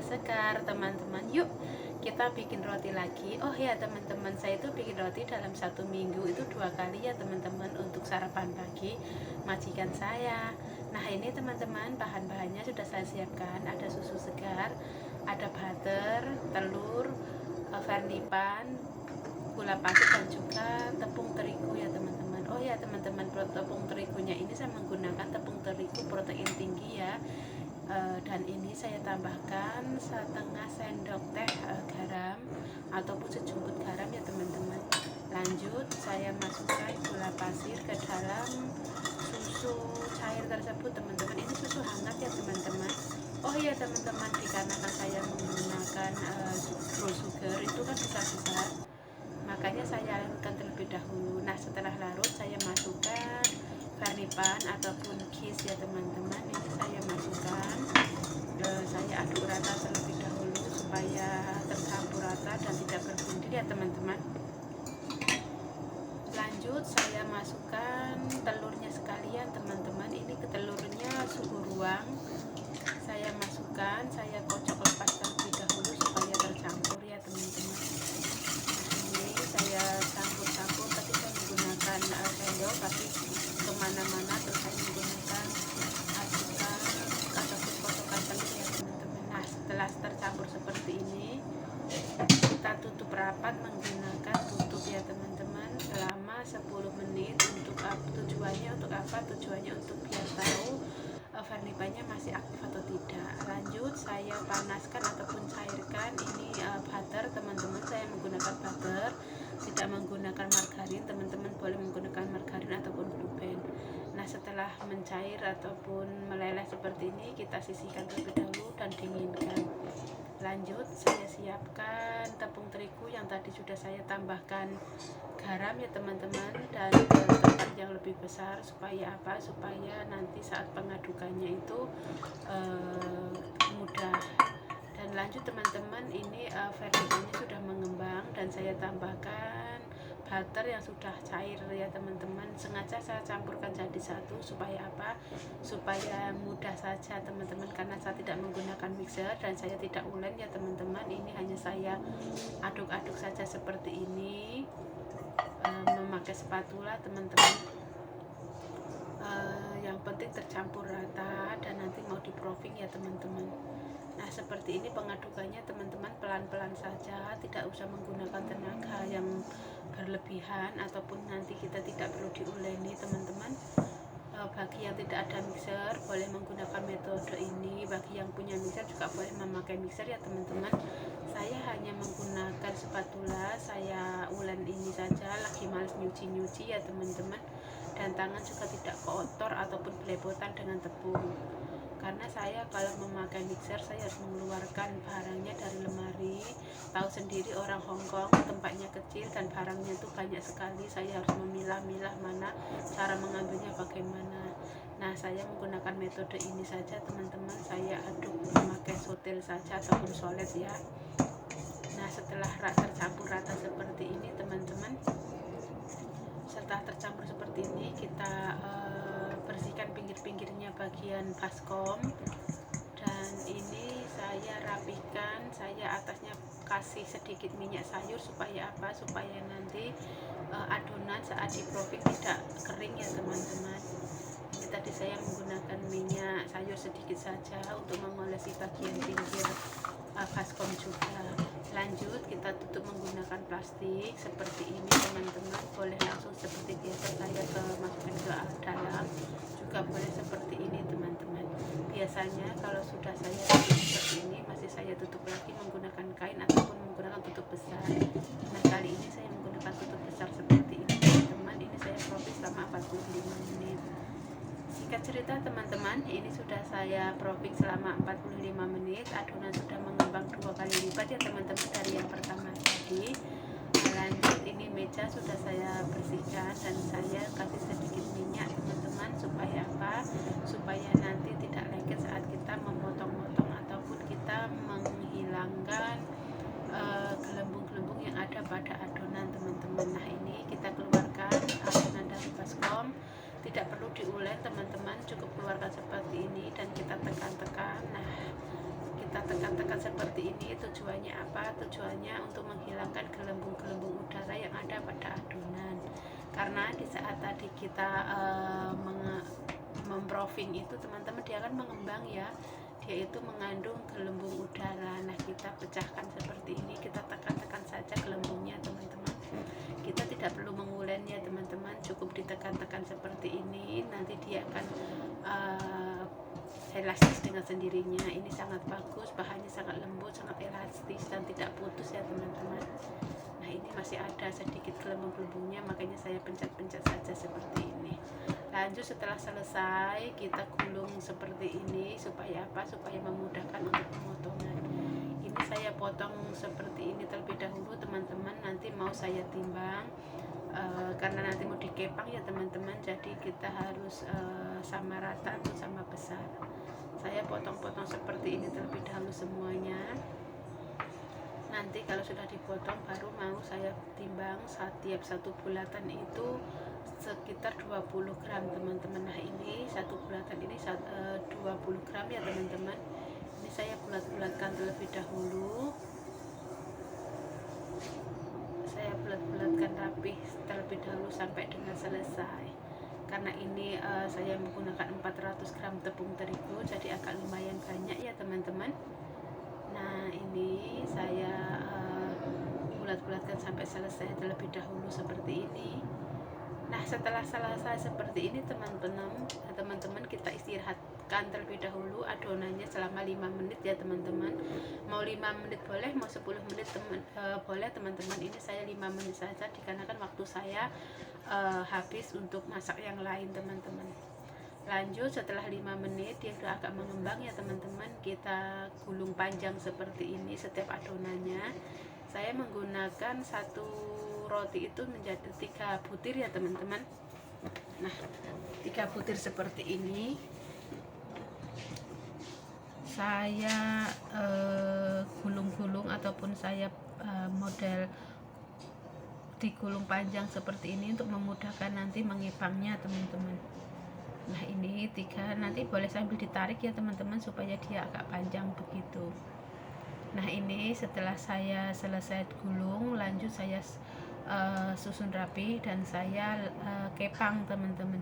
segar teman-teman. Yuk kita bikin roti lagi. Oh ya teman-teman, saya itu bikin roti dalam 1 minggu itu 2 kali ya teman-teman untuk sarapan pagi majikan saya. Nah ini teman-teman, bahan-bahannya sudah saya siapkan. Ada susu segar, ada butter, telur, vernipan, gula pasir, dan juga tepung terigu ya teman-teman. Oh ya teman-teman, tepung terigunya ini saya menggunakan tepung terigu protein tinggi ya. Dan ini saya tambahkan 1/2 sendok teh garam ataupun sejumput garam ya teman-teman. Lanjut saya masukkan gula pasir ke dalam susu cair tersebut teman-teman. Ini susu hangat ya teman-teman. Oh iya teman-teman, dikarenakan saya menggunakan brown sugar itu kan besar-besar, makanya saya larutkan terlebih dahulu. Nah setelah larut saya masukkan vernipan ataupun kiss ya teman-teman. Ini saya masukkan, saya aduk rata terlebih dahulu supaya tercampur rata dan tidak berbundir ya teman-teman. Lanjut saya masukkan telurnya sekalian teman-teman. Ini ke telurnya suhu ruang saya masukkan, saya kocok lepas terlebih dahulu supaya tercampur ya teman-teman. Ini saya campur-campur, tapi saya menggunakan sendok, tapi kemana-mana terus saya menggunakan adukan ataupun kocokan telur ya teman-teman. Nah setelah tercampur seperti ini, kita tutup rapat menggunakan tutup ya teman-teman selama 10 menit. Tujuannya untuk apa? Tujuannya untuk biar tahu vernipannya masih aktif atau tidak. Lanjut saya panaskan ataupun cairkan ini butter teman-teman. Saya menggunakan butter, tidak menggunakan margarin. Teman-teman boleh menggunakan margarin ataupun blue band. Nah setelah mencair ataupun meleleh seperti ini, kita sisihkan terlebih dahulu dan dinginkan. Lanjut saya siapkan tepung terigu yang tadi sudah saya tambahkan garam ya teman-teman, dan ke tempat yang lebih besar supaya apa? Supaya nanti saat pengadukannya itu mudah. Dan lanjut teman-teman, ini vernipannya sudah mengembang dan saya tambahkan butter yang sudah cair ya teman-teman. Sengaja saya campurkan jadi satu supaya apa? Supaya mudah saja teman-teman, karena saya tidak menggunakan mixer dan saya tidak ulen ya teman-teman. Ini hanya saya aduk-aduk saja seperti ini, memakai spatula teman-teman. Yang penting tercampur rata dan nanti mau di proofing ya teman-teman. Nah seperti ini pengadukannya teman-teman, pelan-pelan saja, tidak usah menggunakan tenaga yang berlebihan ataupun nanti kita tidak perlu diuleni teman-teman. Bagi yang tidak ada mixer boleh menggunakan metode ini, bagi yang punya mixer juga boleh memakai mixer ya teman-teman. Saya hanya menggunakan spatula, saya ulen ini saja, lagi males nyuci-nyuci ya teman-teman, dan tangan juga tidak kotor ataupun belepotan dengan tepung. Karena saya kalau memakai mixer saya harus mengeluarkan barangnya dari lemari. Tahu sendiri orang Hongkong tempatnya kecil dan barangnya itu banyak sekali. Saya harus memilah-milah mana cara mengambilnya bagaimana. Nah saya menggunakan metode ini saja teman-teman. Saya aduk memakai sotel saja ataupun solet ya. Nah setelah tercampur rata seperti ini teman-teman, setelah tercampur seperti ini kita bersihkan pinggir-pinggirnya bagian baskom, dan ini saya rapikan. Saya atasnya kasih sedikit minyak sayur supaya apa? Supaya nanti adonan saat di proofing tidak kering ya teman-teman. Ini tadi saya menggunakan minyak sayur sedikit saja untuk mengolesi bagian pinggir baskom juga. Lanjut kita tutup menggunakan plastik seperti ini teman-teman. Boleh langsung seperti biasa saya masukkan ke dalam, juga boleh seperti ini teman-teman. Biasanya kalau sudah saya tutup seperti ini, masih saya tutup lagi menggunakan kain ataupun menggunakan tutup besar. Nah kali ini saya menggunakan tutup besar seperti ini teman-teman. Ini saya proofing selama 45 menit. Singkat cerita teman-teman, ini sudah saya proofing selama 45 menit. Adonan sudah mengembang 2 kali lipat ya teman-teman dari yang pertama tadi. Lanjut ini meja sudah saya bersihkan dan saya kasih sedikit minyak teman-teman. Supaya apa? Supaya nanti tidak lengket saat kita memotong-motong ataupun kita menghilangkan gelembung-gelembung yang ada pada adonan teman-teman. Nah ini kita keluarkan adonan dari baskom, tidak perlu diulen teman-teman, cukup keluarkan seperti ini dan kita tekan-tekan. Nah kita tekan-tekan seperti tujuannya apa? Tujuannya untuk menghilangkan gelembung-gelembung udara yang ada pada adonan. Karena di saat tadi kita memprofing itu teman-teman, dia akan mengembang ya, dia itu mengandung gelembung udara. Nah, kita pecahkan seperti ini, kita tekan-tekan saja gelembungnya teman-teman. Kita tidak perlu mengulen ya teman-teman, cukup ditekan-tekan seperti ini, nanti dia akan elastis dengan sendirinya. Ini sangat bagus, bahannya sangat lembut, sangat elastis dan tidak putus ya teman-teman. Nah, ini masih ada sedikit gelembung-gelembungnya, makanya saya pencet-pencet saja seperti ini. Lanjut, setelah selesai kita gulung seperti ini supaya apa? Supaya memudahkan untuk pemotongan. Ini saya potong seperti ini terlebih dahulu teman-teman, nanti mau saya timbang karena nanti mau dikepang ya teman-teman, jadi kita harus sama rata atau sama besar. Saya potong-potong seperti ini terlebih dahulu semuanya. Nanti kalau sudah dipotong baru mau saya timbang. Setiap satu bulatan itu sekitar 20 gram teman-teman. Nah, ini satu bulatan ini 20 gram ya teman-teman. Ini saya bulat-bulatkan terlebih dahulu. Saya bulat-bulatkan rapi terlebih dahulu sampai dengan selesai. Karena ini saya menggunakan 400 gram tepung terigu, jadi agak lumayan banyak ya teman-teman. Nah, ini saya bulat-bulatkan sampai selesai terlebih dahulu seperti ini. Nah, setelah selesai seperti ini teman-teman, kita istirahatkan terlebih dahulu adonannya selama 5 menit ya teman-teman. Mau 5 menit boleh, mau 10 menit boleh teman-teman. Ini saya 5 menit saja dikarenakan waktu saya habis untuk masak yang lain teman-teman. Lanjut, setelah 5 menit dia sudah agak mengembang ya teman-teman, kita gulung panjang seperti ini setiap adonannya. Saya menggunakan satu roti itu menjadi 3 butir ya teman-teman. Nah, 3 butir seperti ini saya gulung-gulung ataupun saya model digulung panjang seperti ini untuk memudahkan nanti mengepangnya teman-teman. Nah, ini 3, nanti boleh sambil ditarik ya teman-teman supaya dia agak panjang begitu. Nah, ini setelah saya selesai gulung, lanjut saya susun rapi dan saya kepang teman-teman.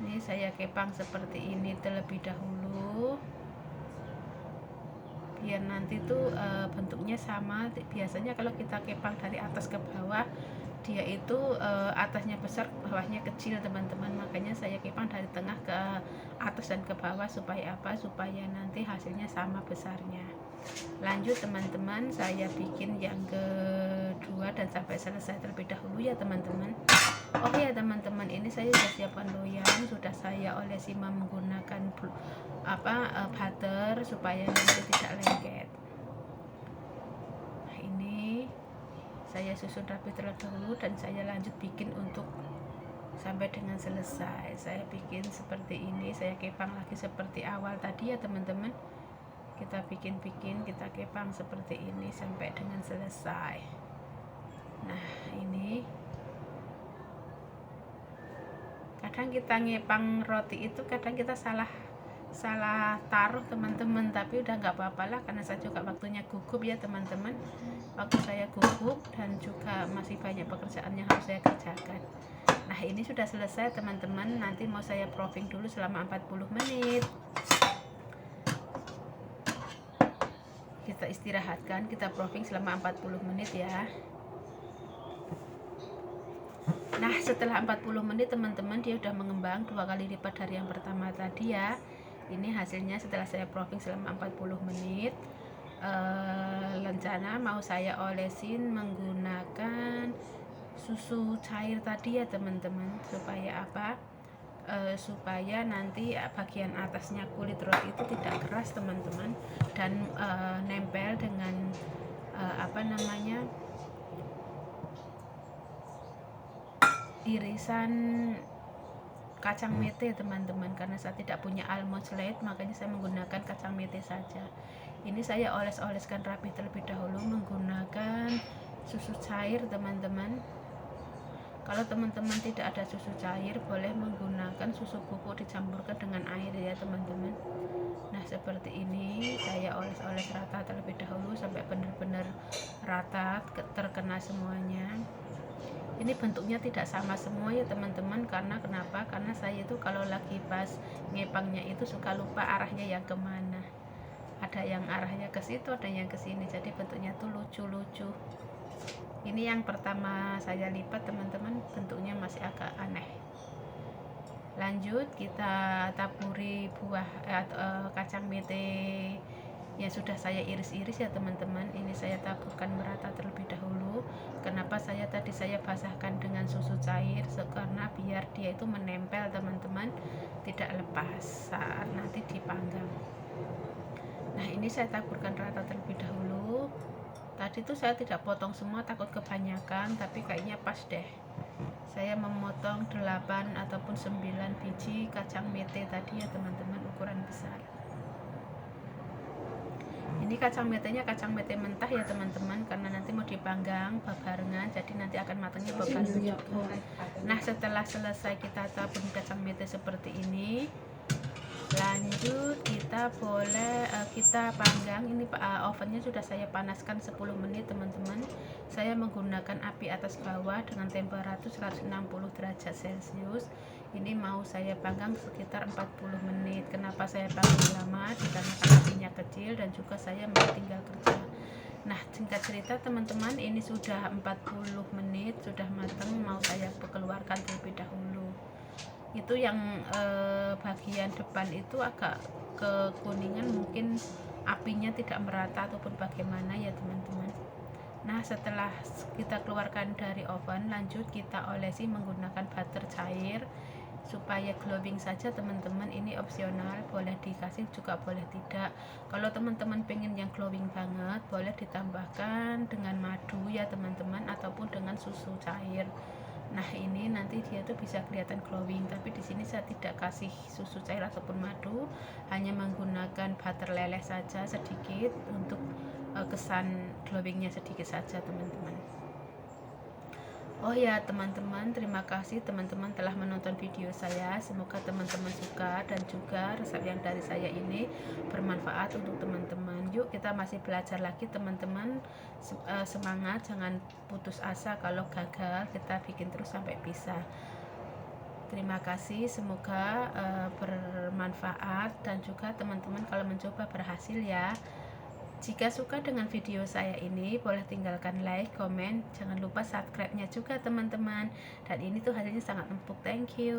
Ini saya kepang seperti ini terlebih dahulu biar nanti tuh bentuknya sama. Biasanya kalau kita kepang dari atas ke bawah, dia itu atasnya besar, bawahnya kecil teman-teman. Makanya saya kepang dari tengah ke atas dan ke bawah supaya apa? Supaya nanti hasilnya sama besarnya. Lanjut teman-teman, saya bikin yang kedua dan sampai selesai terlebih dahulu ya teman-teman. Oke ya teman-teman, ini saya sudah siapkan loyang, sudah saya olesi menggunakan butter supaya nanti tidak lengket. Nah, ini saya susun rapi terlebih dahulu dan saya lanjut bikin untuk sampai dengan selesai. Saya bikin seperti ini, saya kepang lagi seperti awal tadi ya teman-teman. Kita bikin, kita kepang seperti ini sampai dengan selesai. Nah, ini kadang kita ngepang roti itu kadang kita salah taruh teman-teman, tapi udah nggak apa-apa lah karena saya juga waktunya gugup ya teman-teman. Waktu saya gugup dan juga masih banyak pekerjaan yang harus saya kerjakan. Nah, ini sudah selesai teman-teman, nanti mau saya proofing dulu selama 40 menit. Kita istirahatkan, kita proofing selama 40 menit ya. Nah, setelah 40 menit teman-teman, dia udah mengembang 2 kali lipat dari yang pertama tadi ya. Ini hasilnya setelah saya proofing selama 40 menit. Rencana mau saya olesin menggunakan susu cair tadi ya teman-teman, supaya apa? Supaya nanti bagian atasnya kulit roti itu tidak keras teman-teman, dan nempel dengan irisan kacang mete teman-teman. Karena saya tidak punya almond slate, makanya saya menggunakan kacang mete saja. Ini saya oles-oleskan rapi terlebih dahulu menggunakan susu cair teman-teman. Kalau teman-teman tidak ada susu cair, boleh menggunakan susu bubuk dicampurkan dengan air ya teman-teman. Nah seperti ini saya oles-oles rata terlebih dahulu sampai benar-benar rata terkena semuanya. Ini bentuknya tidak sama semua ya teman-teman, karena kenapa? Karena saya itu kalau lagi pas ngepangnya itu suka lupa arahnya yang kemana. Ada yang arahnya ke situ, ada yang ke sini, jadi bentuknya tuh lucu-lucu. Ini yang pertama saya lipat teman-teman, bentuknya masih agak aneh. Lanjut kita taburi buah kacang mete yang sudah saya iris-iris ya teman-teman. Ini saya taburkan merata terlebih dahulu. Kenapa saya basahkan dengan susu cair, karena biar dia itu menempel teman-teman, tidak lepas saat nanti dipanggang. Nah ini saya taburkan rata terlebih dahulu. Tadi tuh saya tidak potong semua, takut kebanyakan, tapi kayaknya pas deh. Saya memotong 8 ataupun 9 biji kacang mete tadi ya teman-teman, ukuran besar. Ini kacang metenya kacang mete mentah ya teman-teman, karena nanti mau dipanggang barengan, jadi nanti akan matangnya barengan juga. Nah setelah selesai kita tabur kacang mete seperti ini, lanjut kita kita panggang. Ini ovennya sudah saya panaskan 10 menit teman-teman. Saya menggunakan api atas bawah dengan temperatur 160 derajat celcius. Ini mau saya panggang sekitar 40 menit. Kenapa saya panggang lama? Dikarenakan apinya kecil dan juga saya mau tinggal kerja. Nah singkat cerita teman-teman, ini sudah 40 menit sudah matang, mau saya keluarkan terlebih dahulu. Itu yang bagian depan itu agak kekuningan, mungkin apinya tidak merata ataupun bagaimana ya teman-teman. Nah setelah kita keluarkan dari oven, lanjut kita olesi menggunakan butter cair supaya glowing saja teman-teman. Ini opsional, boleh dikasih juga boleh tidak. Kalau teman-teman pengen yang glowing banget, boleh ditambahkan dengan madu ya teman-teman, ataupun dengan susu cair. Nah ini nanti dia tuh bisa kelihatan glowing, tapi di sini saya tidak kasih susu cair ataupun madu, hanya menggunakan butter leleh saja sedikit untuk kesan glowingnya sedikit saja teman-teman. Oh ya teman-teman, terima kasih teman-teman telah menonton video saya. Semoga teman-teman suka dan juga resep yang dari saya ini bermanfaat untuk teman-teman. Yuk kita masih belajar lagi teman-teman. Semangat, jangan putus asa. Kalau gagal kita bikin terus sampai bisa. Terima kasih, semoga bermanfaat dan juga teman-teman kalau mencoba berhasil ya. Jika suka dengan video saya ini, boleh tinggalkan like, komen, jangan lupa subscribe-nya juga teman-teman. Dan ini tuh hasilnya sangat empuk. Thank you.